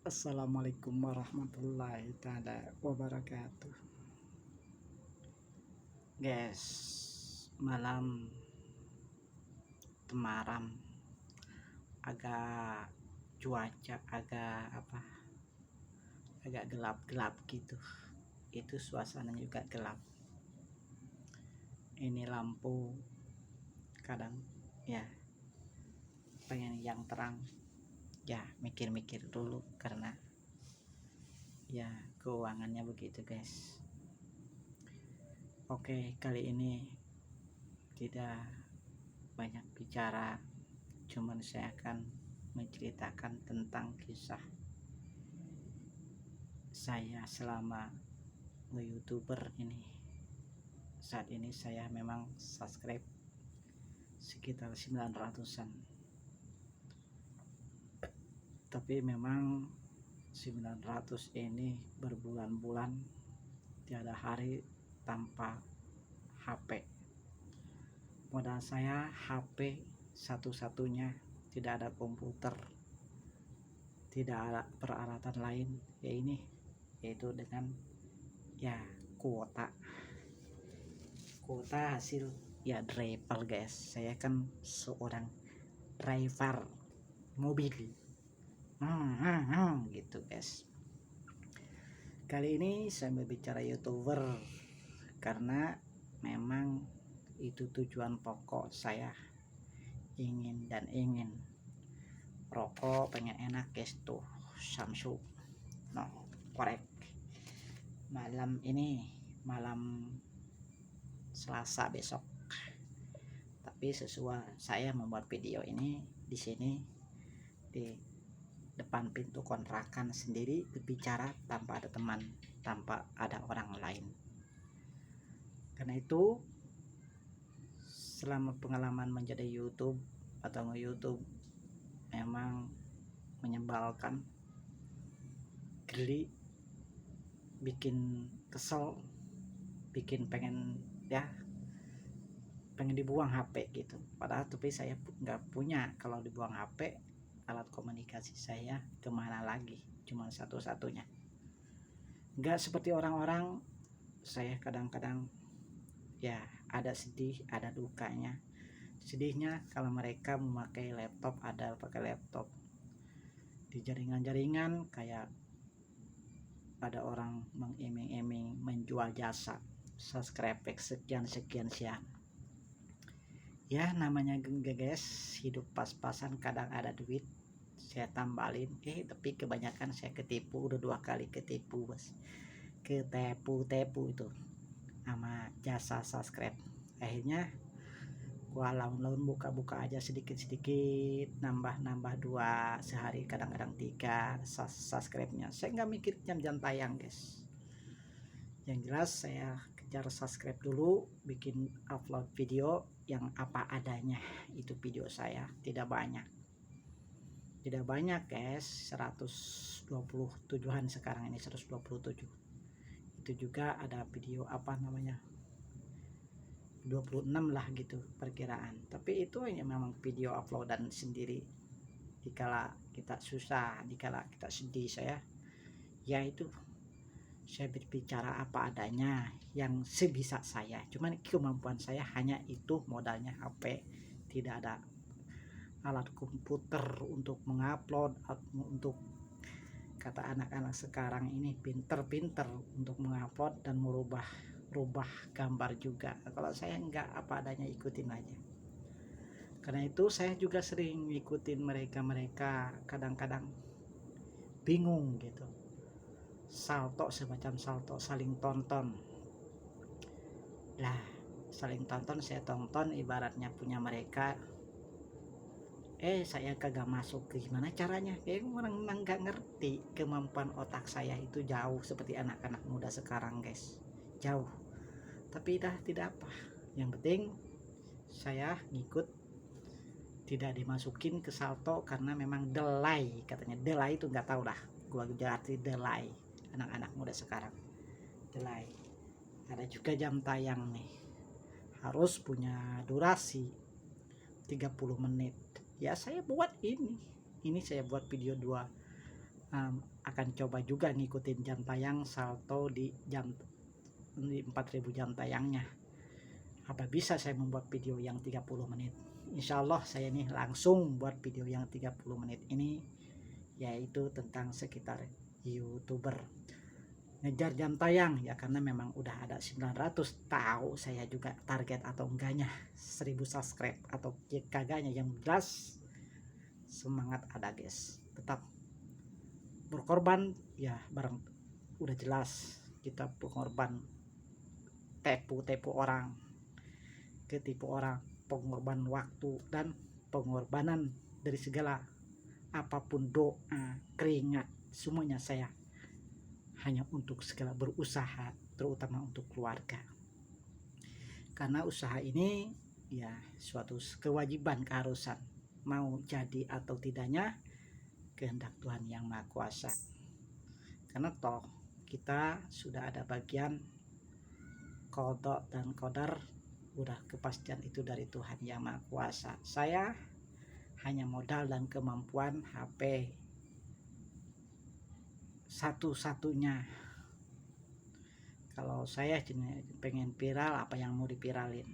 Assalamualaikum warahmatullahi taala wabarakatuh. Guys, malam temaram, agak cuaca agak gelap-gelap gitu. Itu suasana juga gelap. Ini lampu kadang ya pengen yang terang. Ya mikir-mikir dulu karena ya keuangannya begitu, guys. Oke, kali ini tidak banyak bicara, cuman saya akan menceritakan tentang kisah saya selama nge-youtuber ini. Saat ini saya memang subscribe sekitar 900-an, tapi memang 900 ini berbulan-bulan tiada hari tanpa HP. Modal saya HP satu-satunya, tidak ada komputer, tidak ada peralatan lain, yaitu dengan ya kuota hasil ya driver, guys. Saya kan seorang driver mobil gitu, guys. Kali ini saya berbicara youtuber karena memang itu tujuan pokok saya. Ingin rokok pengen enak, guys. Tuh Samsung no korek. Malam Selasa besok, tapi sesuai saya membuat video ini di sini di depan pintu kontrakan sendiri, berbicara tanpa ada teman, tanpa ada orang lain. Karena itu selama pengalaman menjadi YouTube atau nge-YouTube memang menyebalkan, geli, bikin kesel, bikin pengen dibuang HP gitu. Padahal tapi saya nggak punya, kalau dibuang HP alat komunikasi saya kemana lagi, cuma satu-satunya. Nggak seperti orang-orang, saya kadang-kadang ya ada sedih, ada dukanya. Sedihnya kalau mereka memakai laptop, ada pakai laptop di jaringan-jaringan, kayak ada orang mengiming-iming menjual jasa subscribe sekian siang. Ya namanya guys, hidup pas-pasan, kadang ada duit saya tambalin, tapi kebanyakan saya ketipu. Udah 2 kali ketipu, bos. Ketipu itu sama jasa subscribe. Akhirnya gua laun buka aja sedikit nambah 2 sehari, kadang-kadang 3 subscribe-nya. Saya nggak mikir jam-jam tayang, guys. Yang jelas saya kejar subscribe dulu, bikin upload video yang apa adanya. Itu video saya tidak banyak, guys. 127-an sekarang ini, 127. Itu juga ada video 26 lah gitu perkiraan, tapi itu hanya memang video uploadan sendiri. Dikala kita susah, dikala kita sedih, saya berbicara apa adanya yang sebisa saya. Cuman kemampuan saya hanya itu, modalnya HP, tidak ada alat komputer untuk mengupload. Untuk kata anak-anak sekarang ini pinter-pinter untuk mengupload dan merubah gambar juga. Kalau saya enggak, apa adanya, ikutin aja. Karena itu saya juga sering ngikutin mereka kadang-kadang bingung gitu, salto semacam salto saling tonton lah. Saling tonton, saya tonton ibaratnya punya mereka. Saya kagak masuk, gimana caranya? Orang nggak ngerti. Kemampuan otak saya itu jauh seperti anak-anak muda sekarang, guys, jauh. Tapi tidak apa, yang penting saya ngikut, tidak dimasukin ke salto karena memang delay, katanya. Delay itu nggak tahu dah, gua arti delay. Anak-anak muda sekarang delay. Ada juga jam tayang nih, harus punya durasi 30 menit. Ya saya buat ini saya buat video akan coba juga ngikutin jam tayang salto di 4000 jam tayangnya. Apa bisa saya membuat video yang 30 menit? Insya Allah saya nih langsung buat video yang 30 menit ini, yaitu tentang sekitar YouTuber ngejar jam tayang ya, karena memang udah ada 900. Tahu saya juga target atau enggaknya 1000 subscribe atau kagaknya, yang jelas semangat ada guys, tetap berkorban ya, bareng udah jelas kita berkorban, tipu orang, ketipu orang, pengorbanan waktu dan pengorbanan dari segala apapun, doa, keringat, semuanya saya hanya untuk segala berusaha, terutama untuk keluarga. Karena usaha ini ya suatu kewajiban, keharusan, mau jadi atau tidaknya kehendak Tuhan yang Maha Kuasa. Karena toh kita sudah ada bagian qada dan qadar, udah kepastian itu dari Tuhan yang Maha Kuasa. Saya hanya modal dan kemampuan HP satu-satunya. Kalau saya pengen viral, apa yang mau dipiralin,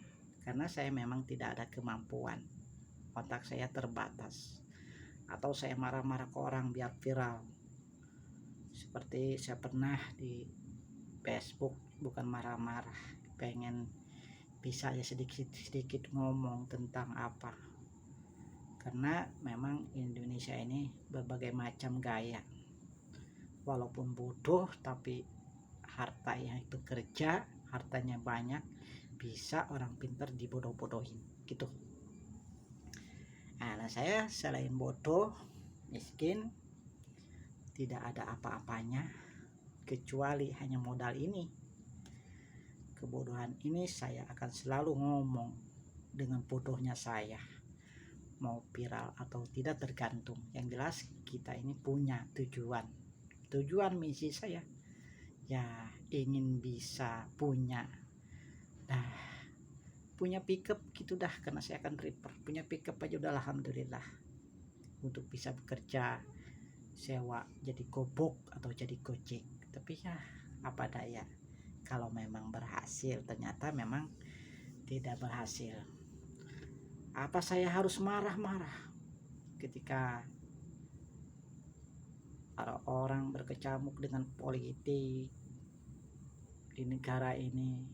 karena saya memang tidak ada kemampuan, otak saya terbatas, atau saya marah-marah ke orang biar viral. Seperti saya pernah di Facebook, bukan marah-marah, pengen bisa ya sedikit ngomong tentang apa, karena memang Indonesia ini berbagai macam gaya, walaupun bodoh tapi harta yang bekerja, hartanya banyak, bisa orang pintar dibodoh-bodohin gitu. Nah, saya selain bodoh, miskin, tidak ada apa-apanya kecuali hanya modal ini. Kebodohan ini saya akan selalu ngomong dengan bodohnya saya, mau viral atau tidak tergantung. Yang jelas kita ini punya tujuan misi saya ya, ingin bisa punya pickup gitu dah, karena saya akan repair, punya pickup aja udah alhamdulillah, untuk bisa bekerja sewa jadi gobok atau jadi gojek. Tapi ya apa daya, kalau memang berhasil, ternyata memang tidak berhasil, apa saya harus marah-marah ketika orang berkecamuk dengan politik di negara ini,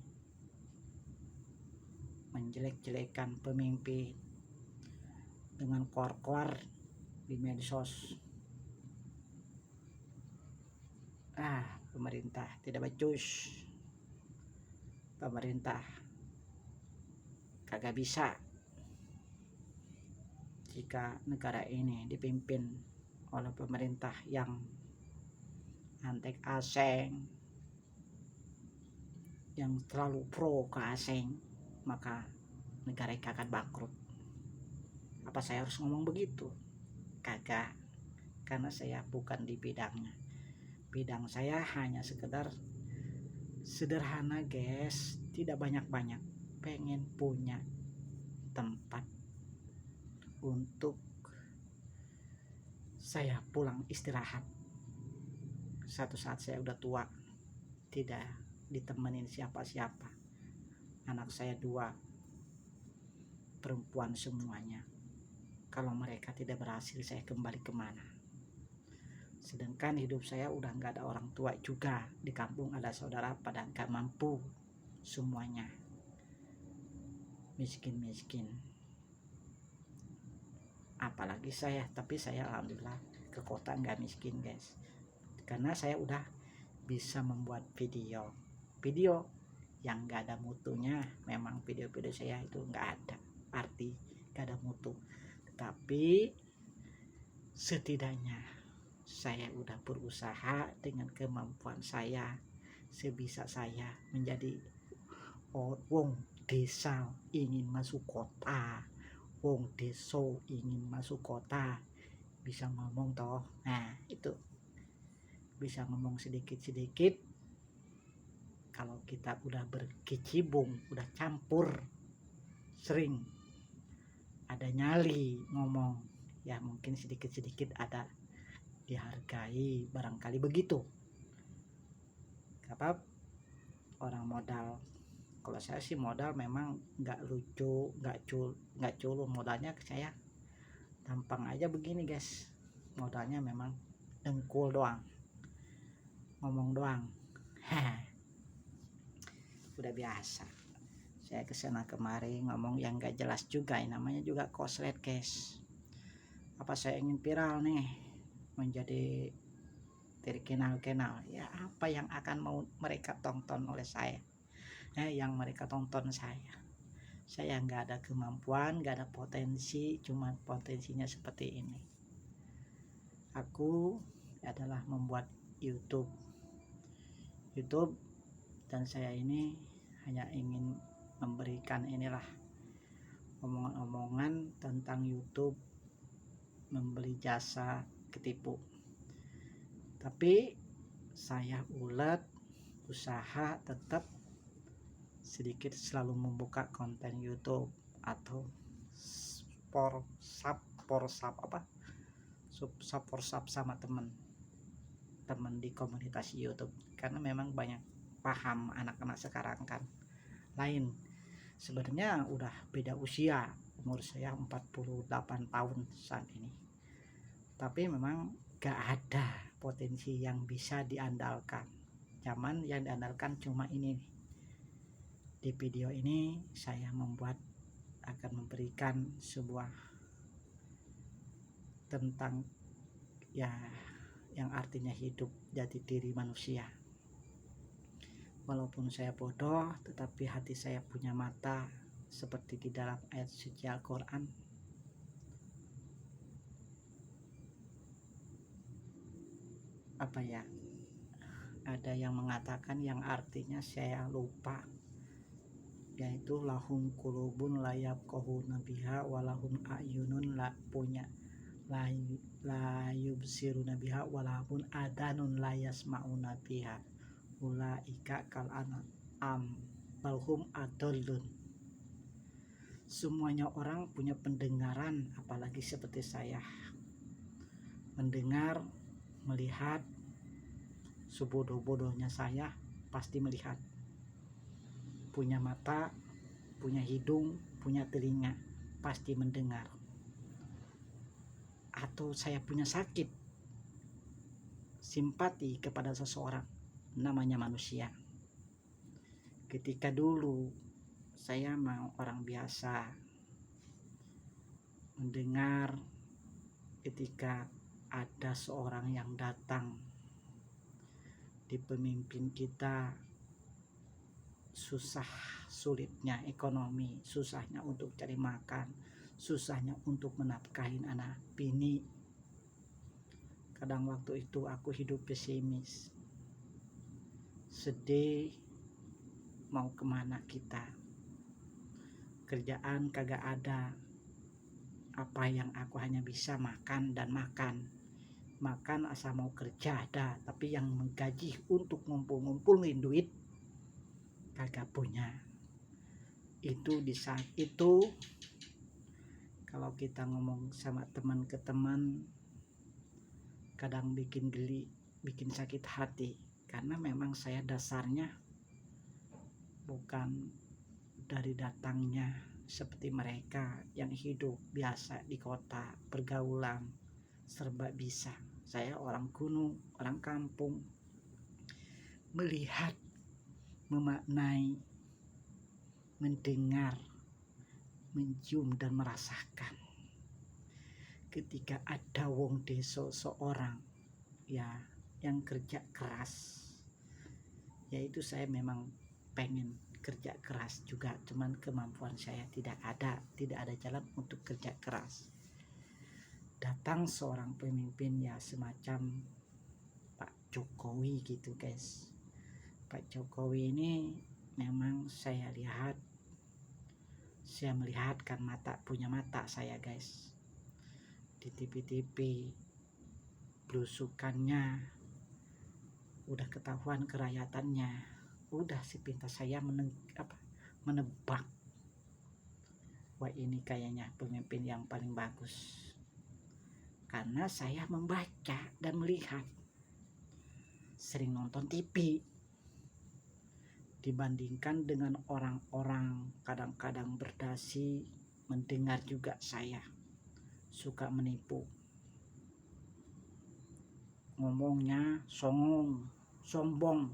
menjelek-jelekan pemimpin dengan kor-kor di medsos. Pemerintah tidak becus, pemerintah kagak bisa jika negara ini dipimpin oleh pemerintah yang antek asing, yang terlalu pro ke asing, maka negara akan bangkrut. Apa saya harus ngomong begitu? Kagak, karena saya bukan di bidangnya. Bidang saya hanya sekedar sederhana guys, tidak banyak-banyak, pengen punya tempat untuk saya pulang istirahat satu saat saya udah tua, tidak ditemenin siapa-siapa. Anak saya 2 perempuan semuanya. Kalau mereka tidak berhasil, saya kembali kemana? Sedangkan hidup saya udah nggak ada orang tua juga, di kampung ada saudara pada nggak mampu semuanya, miskin, apalagi saya. Tapi saya alhamdulillah ke kota nggak miskin guys, karena saya udah bisa membuat video yang nggak ada mutunya. Memang video-video saya itu nggak ada arti, nggak ada mutu, tapi setidaknya saya udah berusaha dengan kemampuan saya, sebisa saya menjadi wong desa ingin masuk kota, wong deso ingin masuk kota, bisa ngomong toh. Nah itu bisa ngomong sedikit-sedikit. Kalau kita udah berkecimpung, udah campur, sering ada nyali ngomong ya, mungkin sedikit-sedikit ada dihargai, barangkali begitu. Apa orang modal, kalau saya sih modal memang nggak lucu, nggak culun. Modalnya saya tampang aja begini guys, modalnya memang dengkul doang, ngomong doang. Udah biasa saya kesana kemari ngomong yang gak jelas juga, namanya juga koslet guys. Apa saya ingin viral nih, menjadi terkenal, ya apa yang akan mau mereka tonton oleh saya, yang mereka tonton saya nggak ada kemampuan, nggak ada potensi, cuma potensinya seperti ini. Aku adalah membuat YouTube, dan saya ini hanya ingin memberikan inilah omongan-omongan tentang YouTube, membeli jasa ketipu. Tapi saya ulet usaha tetap sedikit selalu membuka konten YouTube atau support sama teman di komunitas YouTube, karena memang banyak paham anak-anak sekarang kan lain. Sebenarnya udah beda usia, umur saya 48 tahun saat ini, tapi memang gak ada potensi yang bisa diandalkan. Zaman yang diandalkan cuma ini. Di video ini saya akan memberikan sebuah tentang ya yang artinya hidup, jati diri manusia. Walaupun saya bodoh, tetapi hati saya punya mata, seperti di dalam ayat suci Al-Quran. Ada yang mengatakan yang artinya saya lupa, yaitu lahum qulubun la yafqahuna biha walahum a'yunun la yubsiruna biha walahum adanun la yasma'una biha ulaika kal an'am balhum adallun. Semuanya orang punya pendengaran, apalagi seperti saya, mendengar, melihat. Sebodoh-bodohnya saya pasti melihat, punya mata, punya hidung, punya telinga, pasti mendengar. Atau saya punya sakit, simpati kepada seseorang, namanya manusia. Ketika dulu saya mau orang biasa, mendengar ketika ada seorang yang datang di pemimpin kita, sulitnya ekonomi, susahnya untuk cari makan, susahnya untuk menafkahin anak bini. Kadang waktu itu aku hidup pesimis, sedih, mau kemana kita, kerjaan kagak ada. Apa yang aku hanya bisa makan dan makan asal mau kerja ada, tapi yang menggaji untuk ngumpulin duit kagak punya. Itu di saat itu kalau kita ngomong sama teman ke teman, kadang bikin geli, bikin sakit hati, karena memang saya dasarnya bukan dari datangnya seperti mereka yang hidup biasa di kota, pergaulan serba bisa. Saya orang gunung, orang kampung, melihat, memaknai, mendengar, mencium dan merasakan ketika ada wong deso seorang ya yang kerja keras. Yaitu saya memang pengen kerja keras juga, cuman kemampuan saya tidak ada jalan untuk kerja keras. Datang seorang pemimpin ya semacam Pak Jokowi gitu guys. Pak Jokowi ini memang saya melihatkan punya mata saya guys, di TV belusukannya udah ketahuan kerayatannya, udah sepintas saya menebak, wah ini kayaknya pemimpin yang paling bagus. karena saya membaca dan melihat, sering nonton TV, dibandingkan dengan orang-orang kadang-kadang berdasi, mendengar juga saya suka menipu, ngomongnya songong, sombong,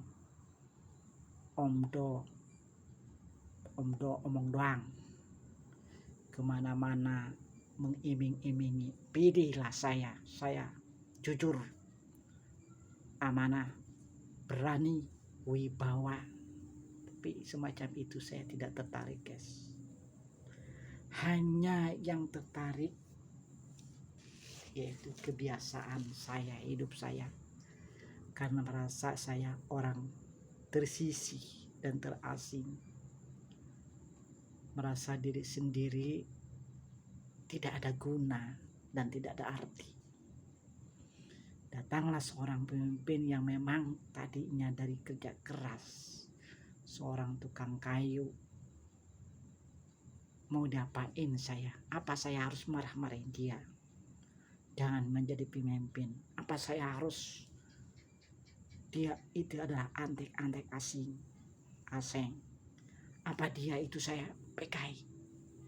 omdo omong doang, kemana-mana mengiming-imingi. Pilihlah saya jujur, amanah, berani, wibawa. Tapi semacam itu saya tidak tertarik, guys. Hanya yang tertarik yaitu kebiasaan saya, hidup saya, karena merasa saya orang tersisih dan terasing, merasa diri sendiri tidak ada guna dan tidak ada arti. Datanglah seorang pemimpin yang memang tadinya dari kerja keras, seorang tukang kayu. Mau diapain saya? Apa saya harus marah-marahin dia? Jangan menjadi pemimpin. Apa saya harus, dia itu adalah antek-antek asing. Apa dia itu saya PKI?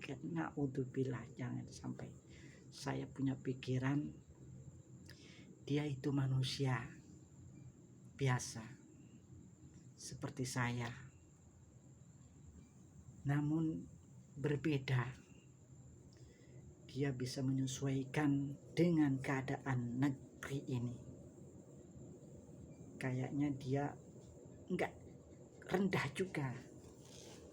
Karena udzubillah, jangan sampai saya punya pikiran dia itu manusia biasa seperti saya, namun berbeda. Dia bisa menyesuaikan dengan keadaan negeri ini. Kayaknya dia enggak rendah juga,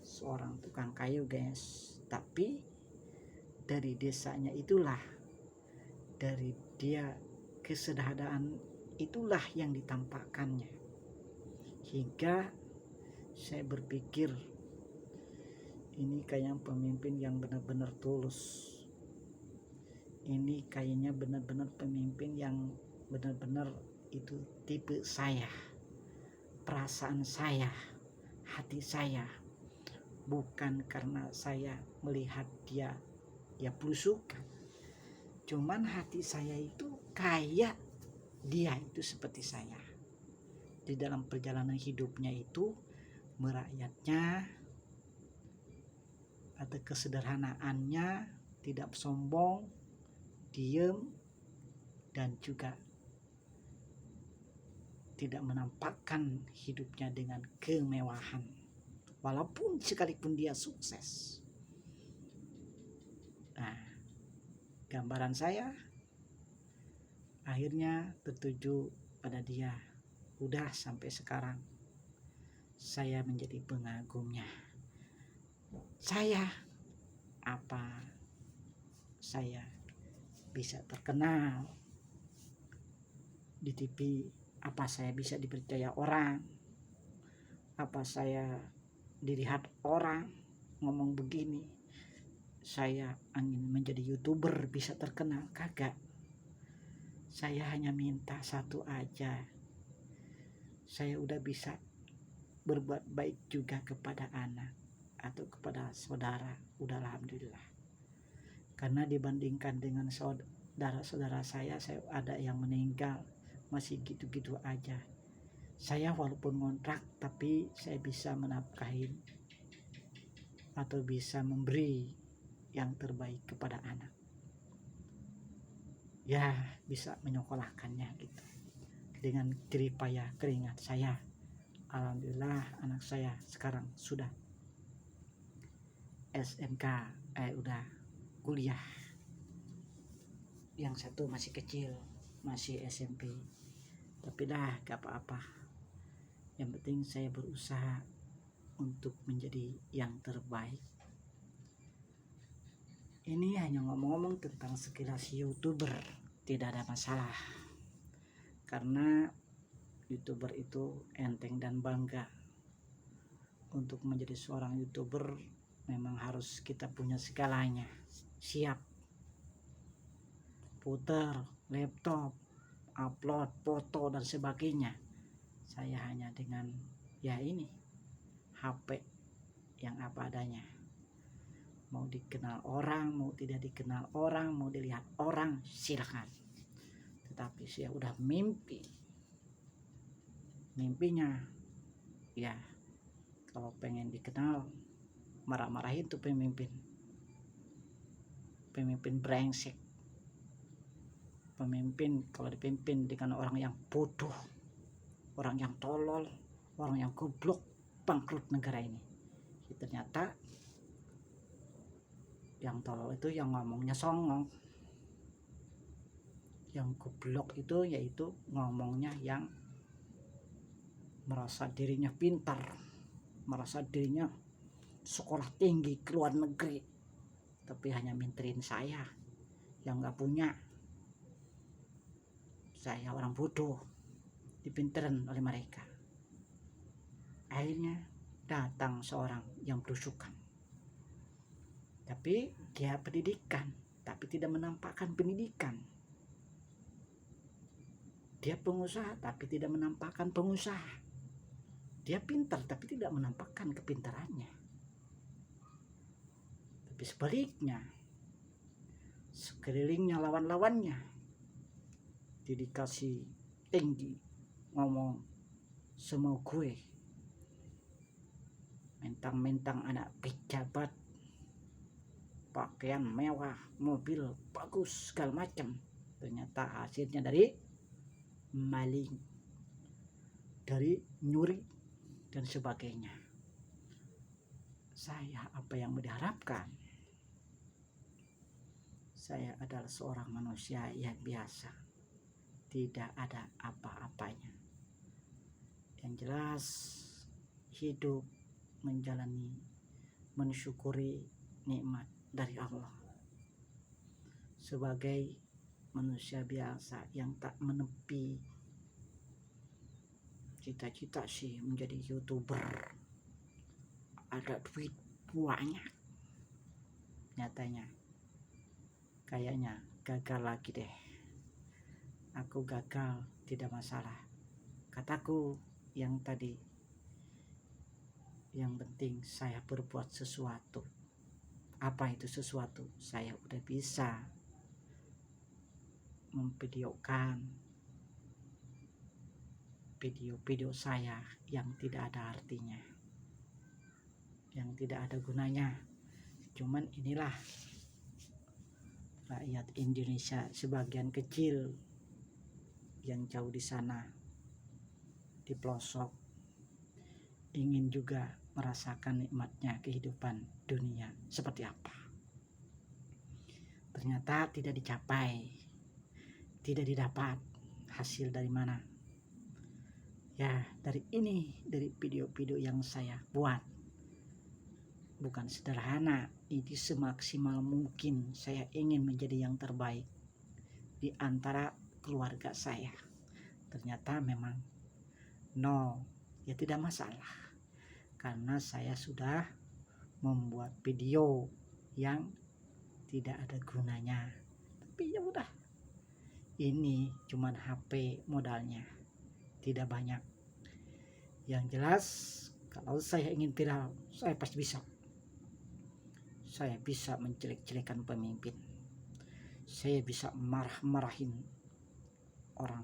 seorang tukang kayu, guys. Tapi dari desanya itulah, dari dia kesederhanaan itulah yang ditampakkannya, hingga saya berpikir ini kayak pemimpin yang benar-benar tulus. Ini kayaknya benar-benar pemimpin yang benar-benar itu tipe saya, perasaan saya, hati saya. Bukan karena saya melihat dia belusukan, cuman hati saya itu kayak dia itu seperti saya. Di dalam perjalanan hidupnya itu, merakyatnya atau kesederhanaannya, tidak sombong, diem, dan juga tidak menampakkan hidupnya dengan kemewahan, walaupun sekalipun dia sukses. Nah, gambaran saya akhirnya tertuju pada dia. Udah sampai sekarang saya menjadi pengagumnya. Saya bisa terkenal di TV, apa saya bisa dipercaya orang, apa saya dilihat orang ngomong begini, saya ingin menjadi YouTuber bisa terkenal. Kagak. Saya hanya minta satu aja, saya udah bisa berbuat baik juga kepada anak atau kepada saudara, udah alhamdulillah. Karena dibandingkan dengan saudara-saudara saya ada yang meninggal, masih gitu-gitu aja. Saya walaupun ngontrak, tapi saya bisa menafkahin atau bisa memberi yang terbaik kepada anak. Ya, bisa menyekolahkannya gitu. Dengan jerih payah keringat saya. Alhamdulillah anak saya sekarang sudah SMK, udah kuliah. Yang satu masih kecil, masih SMP. Tapi dah gak apa-apa. Yang penting saya berusaha untuk menjadi yang terbaik. Ini hanya ngomong-ngomong tentang sekilas YouTuber, tidak ada masalah. Karena YouTuber itu enteng dan bangga. Untuk menjadi seorang YouTuber memang harus kita punya segalanya. Siap puter laptop, upload foto dan sebagainya. Saya hanya dengan HP yang apa adanya. Mau dikenal orang, mau tidak dikenal orang, mau dilihat orang, silakan. tapi saya udah mimpinya ya kalau pengen dikenal marah-marahin tuh pemimpin brengsek, pemimpin kalau dipimpin dengan orang yang bodoh, orang yang tolol, orang yang goblok, bangkrut negara ini. Ternyata yang tolol itu yang ngomongnya songong, yang goblok itu yaitu ngomongnya yang merasa dirinya pintar, merasa dirinya sekolah tinggi ke luar negeri, tapi hanya minterin saya yang nggak punya. Saya orang bodoh dipinterin oleh mereka. Akhirnya datang seorang yang berusukan, tapi dia pendidikan tapi tidak menampakkan pendidikan. Dia pengusaha tapi tidak menampakkan pengusaha. Dia pintar tapi tidak menampakkan kepintarannya. Tapi sebaliknya, sekelilingnya lawan-lawannya dia dikasih tinggi, ngomong semau gue, mentang-mentang anak pejabat, pakaian mewah, mobil bagus segala macam. Ternyata hasilnya dari maling, dari nyuri dan sebagainya. Saya apa yang mau diharapkan? Saya adalah seorang manusia yang biasa, tidak ada apa-apanya. Yang jelas hidup, menjalani, mensyukuri nikmat dari Allah sebagai manusia biasa yang tak menepi cita-cita sih menjadi YouTuber, ada duit banyak, nyatanya kayaknya gagal lagi deh. Aku gagal tidak masalah, kataku yang tadi, yang penting saya berbuat sesuatu. Apa itu sesuatu? Saya udah bisa memvideokan video-video saya yang tidak ada artinya, yang tidak ada gunanya. Cuman inilah rakyat Indonesia sebagian kecil yang jauh di sana, di pelosok, ingin juga merasakan nikmatnya kehidupan dunia seperti apa. Ternyata tidak dicapai, tidak didapat. Hasil dari mana? Ya dari ini, dari video-video yang saya buat. Bukan sederhana, ini semaksimal mungkin saya ingin menjadi yang terbaik di antara keluarga saya. Ternyata memang no, ya tidak masalah, karena saya sudah membuat video yang tidak ada gunanya. Tapi ya udah, ini cuman HP modalnya, tidak banyak. Yang jelas kalau saya ingin viral, saya pasti bisa. Saya bisa menjelek-jelekan pemimpin, saya bisa marah-marahin orang,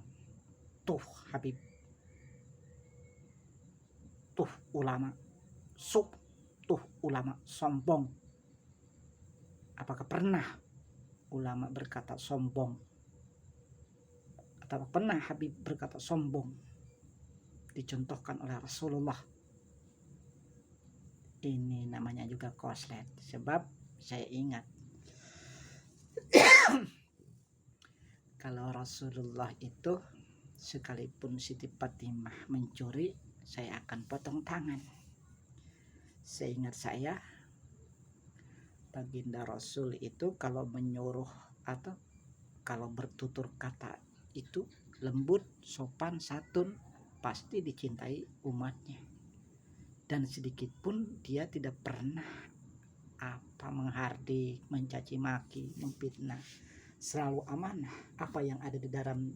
tuh Habib, tuh ulama, tuh ulama sombong. Apakah pernah ulama berkata sombong? Atau pernah Habib berkata sombong? Dicontohkan oleh Rasulullah. Ini namanya juga koslet, sebab saya ingat kalau Rasulullah itu sekalipun Siti Fatimah mencuri, saya akan potong tangan. Seingat saya, baginda Rasul itu kalau menyuruh atau kalau bertutur kata itu lembut, sopan, santun, pasti dicintai umatnya. Dan sedikit pun dia tidak pernah menghardik, mencaci maki, memfitnah. Selalu amanah. Apa yang ada di dalam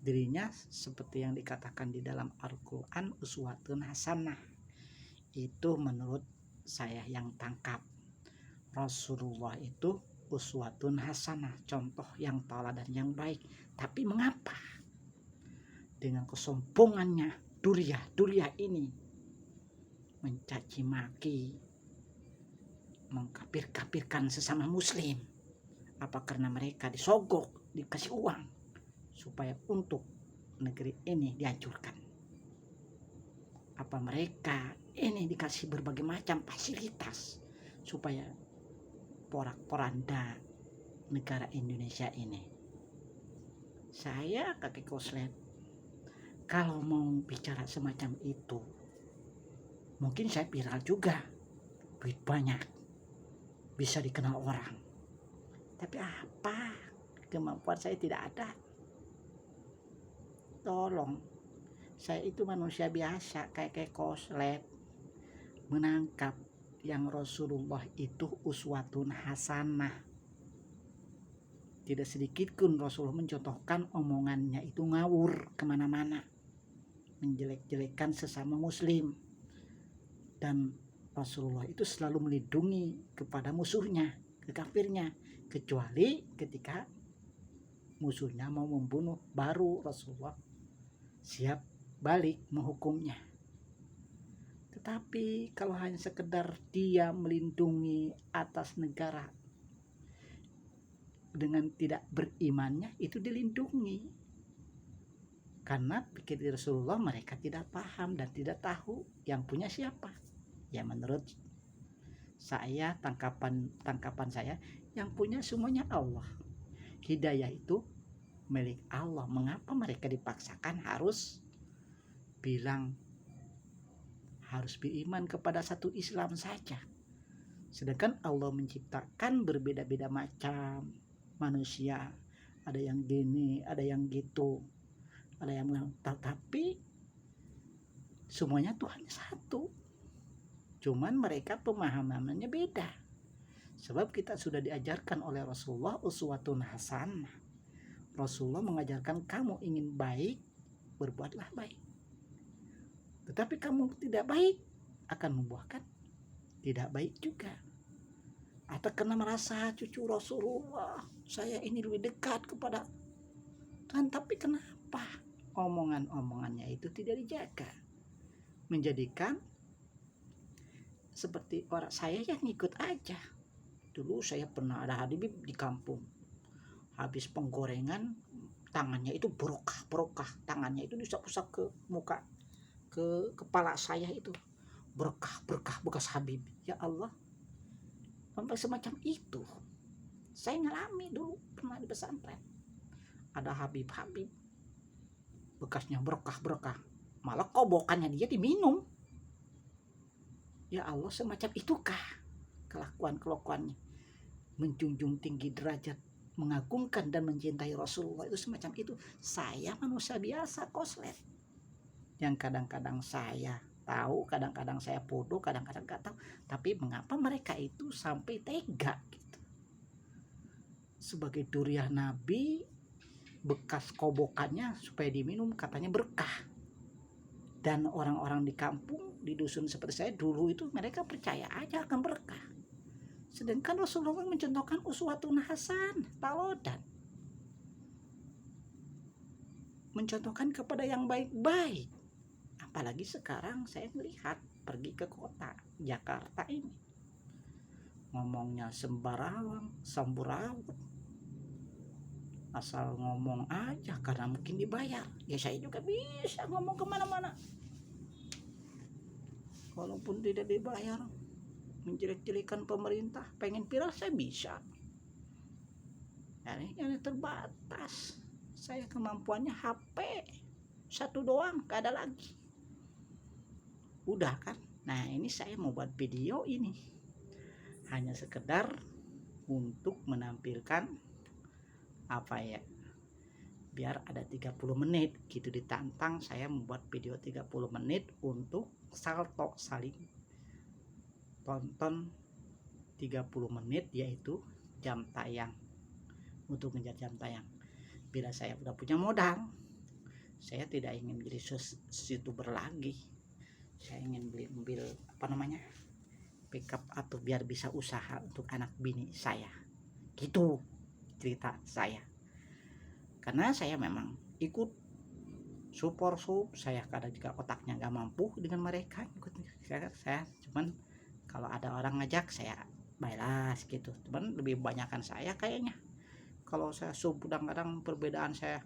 dirinya seperti yang dikatakan di dalam Al-Quran, uswatun hasanah. Itu menurut saya yang tangkap. Rasulullah itu uswatun hasanah, contoh yang tauladan yang baik. Tapi mengapa dengan kesombongannya Duriah ini mencaci maki, mengkafir-kafirkan sesama muslim? Apa karena mereka disogok, dikasih uang supaya untuk negeri ini dihancurkan? Apa mereka ini dikasih berbagai macam fasilitas supaya porak-poranda negara Indonesia ini? Saya kakek Koslet, kalau mau bicara semacam itu, mungkin saya viral juga, duit banyak, bisa dikenal orang. Tapi apa, kemampuan saya tidak ada. Tolong, saya itu manusia biasa kayak Koslet, menangkap yang Rasulullah itu uswatun hasanah. Tidak sedikit pun Rasulullah mencontohkan omongannya itu ngawur kemana-mana, menjelek-jelekan sesama muslim. Dan Rasulullah itu selalu melindungi kepada musuhnya, ke kafirnya, kecuali ketika musuhnya mau membunuh, baru Rasulullah siap balik menghukumnya. Tetapi kalau hanya sekedar dia melindungi atas negara dengan tidak berimannya, itu dilindungi. Karena pikir Rasulullah mereka tidak paham dan tidak tahu yang punya siapa. Ya menurut saya, tangkapan saya, yang punya semuanya Allah. Hidayah itu milik Allah. Mengapa mereka dipaksakan harus bilang harus beriman kepada satu Islam saja? Sedangkan Allah menciptakan berbeda-beda macam manusia. Ada yang gini, ada yang gitu, ada yang, tapi semuanya Tuhan satu. Cuman mereka pemahamannya beda. Sebab kita sudah diajarkan oleh Rasulullah uswatun hasanah. Rasulullah mengajarkan kamu ingin baik, berbuatlah baik. Tetapi kamu tidak baik, akan membuahkan tidak baik juga. Atau karena merasa cucu Rasulullah, saya ini lebih dekat kepada Tuhan. Tapi kenapa omongan-omongannya itu tidak dijaga? Menjadikan seperti orang saya yang ngikut aja. Dulu saya pernah ada Habib di kampung, habis penggorengan tangannya itu berokah, tangannya itu diusap-usap ke muka, ke kepala saya itu berkah bekas Habib. Ya Allah, sampai semacam itu. Saya ngalami dulu pernah di pesantren, ada Habib bekasnya berkah, malah kobokannya dia diminum. Ya Allah, semacam itukah kelakuannya? Menjunjung tinggi derajat, mengagungkan dan mencintai Rasulullah itu semacam itu. Saya manusia biasa, Koslet, yang kadang-kadang saya tahu, kadang-kadang saya bodoh, kadang-kadang gak tahu. Tapi mengapa mereka itu sampai tega gitu? Sebagai duriah Nabi, bekas kobokannya supaya diminum katanya berkah. Dan orang-orang di kampung, di dusun seperti saya dulu itu, mereka percaya aja akan berkah. Sedangkan Rasulullah mencontohkan uswatun hasan, tauladan, mencontohkan kepada yang baik-baik. Apalagi sekarang saya melihat pergi ke kota Jakarta ini, ngomongnya sembarangan, samburawut, asal ngomong aja karena mungkin dibayar. Ya saya juga bisa ngomong kemana-mana walaupun tidak dibayar, menjelek-jelekan pemerintah. Pengen viral saya bisa. Ini terbatas. Saya kemampuannya HP satu doang, gak ada lagi. Udah kan. Nah ini saya mau buat video ini hanya sekedar untuk menampilkan apa ya, biar ada 30 menit gitu, ditantang saya membuat video 30 menit untuk salto saling tonton 30 menit, yaitu jam tayang, untuk menjadi jam tayang. Bila saya udah punya modal, saya tidak ingin menjadi youtuber lagi. Saya ingin beli mobil pickup, atau biar bisa usaha untuk anak bini saya. Gitu cerita saya. Karena saya memang ikut support saya kadang juga otaknya nggak mampu dengan mereka ikut saya cuman kalau ada orang ngajak saya balas gitu, cuman lebih banyakkan saya kayaknya. Kalau saya kadang-kadang perbedaan saya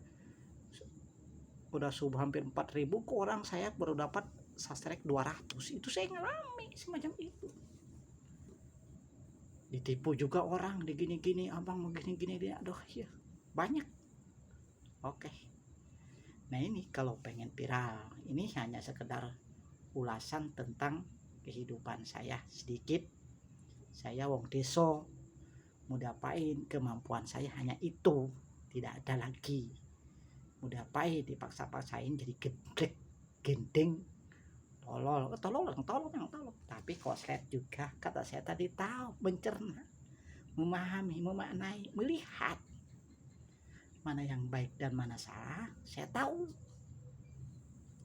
udah hampir 4.000 ke orang saya baru dapat sastrek 200, itu saya ngalami semacam itu. Ditipu juga orang di gini-gini, abang mau gini-gini dia, aduh ya banyak. Oke. Nah ini kalau pengen viral, ini hanya sekedar ulasan tentang kehidupan saya sedikit. Saya wong deso, mau diapain, kemampuan saya hanya itu, tidak ada lagi. Mau diapain, dipaksa-paksain jadi gedek, gendeng, tolol. Tapi koslet juga, kata saya tadi, tahu, mencerna, memahami, memaknai, melihat mana yang baik dan mana salah, saya tahu.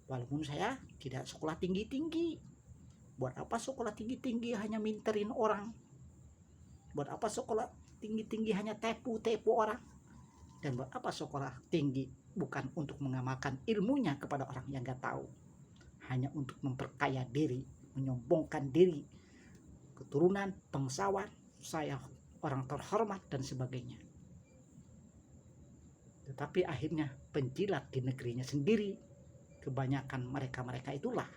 Walaupun saya tidak sekolah tinggi-tinggi. Buat apa sekolah tinggi-tinggi hanya minterin orang? Buat apa sekolah tinggi-tinggi hanya tepu-tepu orang? Dan buat apa sekolah tinggi bukan untuk mengamalkan ilmunya kepada orang yang gak tahu, hanya untuk memperkaya diri, menyombongkan diri, keturunan, bangsawan, saya orang terhormat dan sebagainya. Tetapi akhirnya penjilat di negerinya sendiri, kebanyakan mereka itulah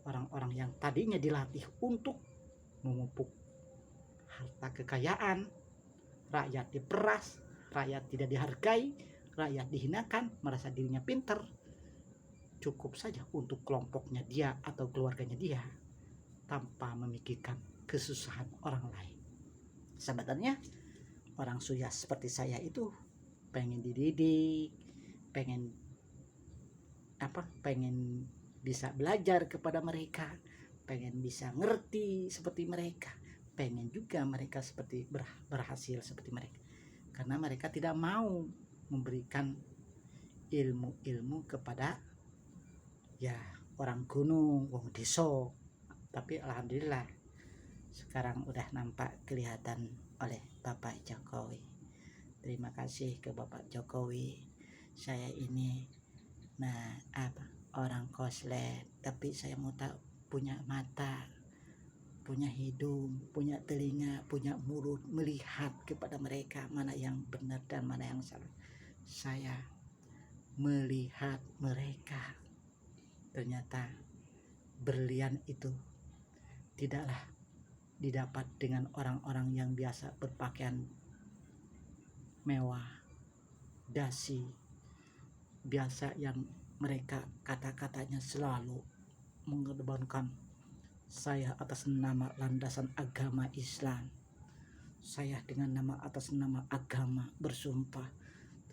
orang-orang yang tadinya dilatih untuk memupuk harta kekayaan, rakyat diperas, rakyat tidak dihargai, rakyat dihinakan, merasa dirinya pintar, cukup saja untuk kelompoknya dia atau keluarganya dia, tanpa memikirkan kesusahan orang lain. Sebenarnya orang suyah seperti saya itu pengen dididik, pengen bisa belajar kepada mereka, pengen bisa ngerti seperti mereka, pengen juga mereka seperti berhasil seperti mereka, karena mereka tidak mau memberikan ilmu-ilmu kepada ya orang gunung, wong deso. Tapi alhamdulillah sekarang udah nampak kelihatan oleh Bapak Jokowi. Terima kasih ke Bapak Jokowi. Saya ini orang koslet, tapi saya mau tahu, punya mata, punya hidung, punya telinga, punya mulut, melihat kepada mereka mana yang benar dan mana yang salah. Saya melihat mereka, ternyata berlian itu tidaklah didapat dengan orang-orang yang biasa berpakaian mewah, dasi, biasa, yang mereka kata-katanya selalu mengedepankan saya atas nama landasan agama Islam, saya dengan nama atas nama agama bersumpah,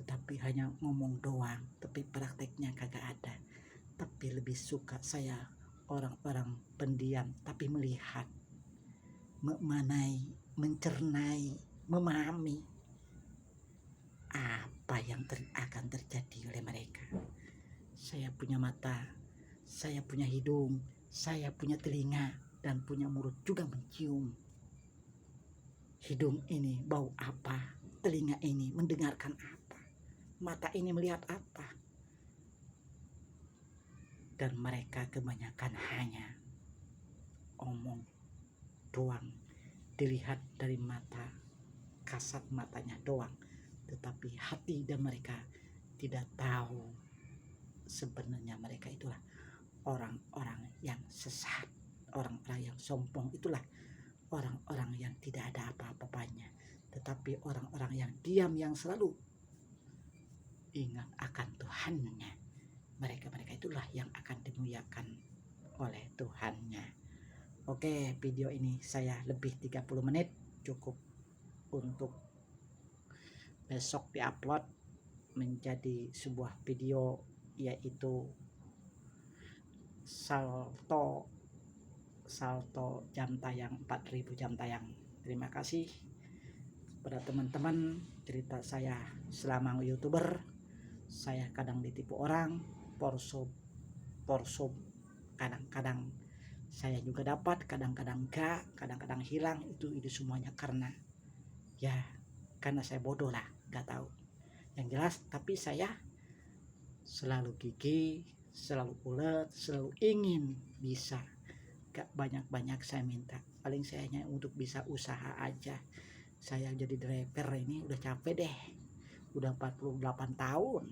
tetapi hanya ngomong doang, tapi prakteknya kagak ada. Tapi lebih suka saya orang-orang pendiam tapi melihat, memanai, mencernai, memahami apa yang akan terjadi oleh mereka. Saya punya mata, saya punya hidung, saya punya telinga, dan punya mulut juga mencium. Hidung ini bau apa, telinga ini mendengarkan apa, mata ini melihat apa. Dan mereka kebanyakan hanya omong doang, dilihat dari mata, kasat matanya doang, tetapi hati dan mereka tidak tahu sebenarnya mereka itulah orang-orang yang sesat, orang-orang yang sombong, itulah orang-orang yang tidak ada apa-apanya, tetapi orang-orang yang diam, yang selalu ingat akan Tuhannya, mereka itulah yang akan dimuliakan oleh Tuhannya. Oke, video ini saya lebih 30 menit, cukup untuk besok diupload menjadi sebuah video, yaitu salto jam tayang, 4.000 jam tayang. Terima kasih pada teman-teman. Cerita saya selama YouTuber, saya kadang ditipu orang, porso kadang-kadang saya juga dapat, kadang-kadang enggak, kadang-kadang hilang. Itu semuanya karena ya karena saya bodoh lah, nggak tahu yang jelas. Tapi saya selalu gigih, selalu ulet, selalu ingin bisa. Gak banyak-banyak saya minta, paling saya hanya untuk bisa usaha aja. Saya jadi driver ini udah capek deh, udah 48 tahun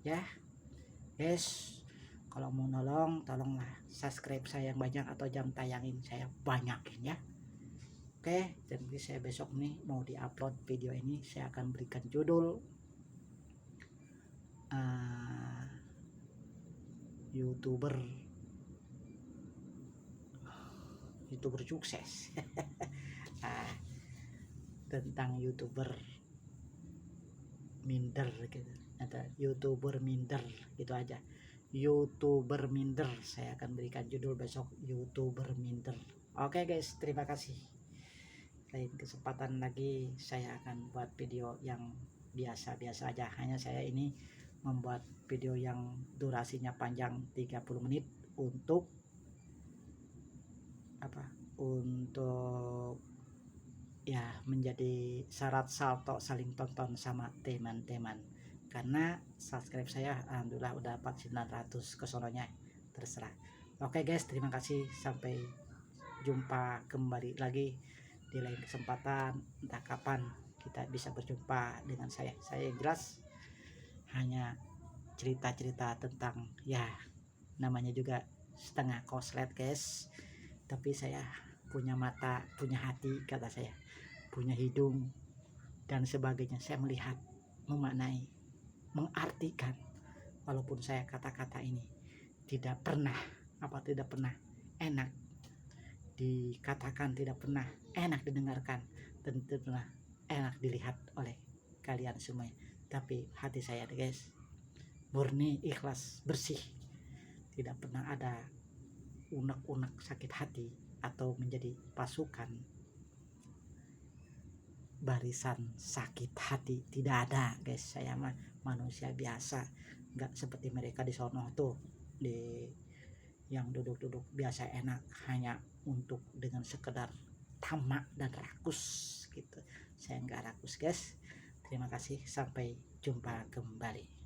ya guys. Kalau mau nolong tolonglah subscribe saya yang banyak atau jam tayangin saya banyakin ya. Oke, dan saya besok nih mau diupload video ini, saya akan berikan judul youtuber sukses. Tentang youtuber minder gitu, atau youtuber minder gitu aja, youtuber minder. Saya akan berikan judul besok, youtuber minder. Oke guys, terima kasih. Lain kesempatan lagi saya akan buat video yang biasa-biasa aja. Hanya saya ini membuat video yang durasinya panjang 30 menit untuk untuk ya menjadi syarat salto saling tonton sama teman-teman, karena subscribe saya alhamdulillah udah 900 kesononya, terserah. Oke guys, terima kasih, sampai jumpa kembali lagi di lain kesempatan. Entah kapan kita bisa berjumpa dengan saya yang jelas hanya cerita-cerita tentang ya namanya juga setengah koslet guys, tapi saya punya mata, punya hati, kata saya punya hidung dan sebagainya. Saya melihat, memaknai, mengartikan, walaupun saya kata-kata ini tidak pernah enak dikatakan, tidak pernah enak didengarkan, dan tidak pernah enak dilihat oleh kalian semuanya, tapi hati saya guys murni, ikhlas, bersih, tidak pernah ada unek-unek sakit hati atau menjadi pasukan barisan sakit hati, tidak ada guys. Saya mah manusia biasa, nggak seperti mereka di sono tuh, di yang duduk-duduk biasa enak hanya untuk dengan sekedar tamak dan rakus gitu. Saya nggak rakus guys. Terima kasih, sampai jumpa kembali.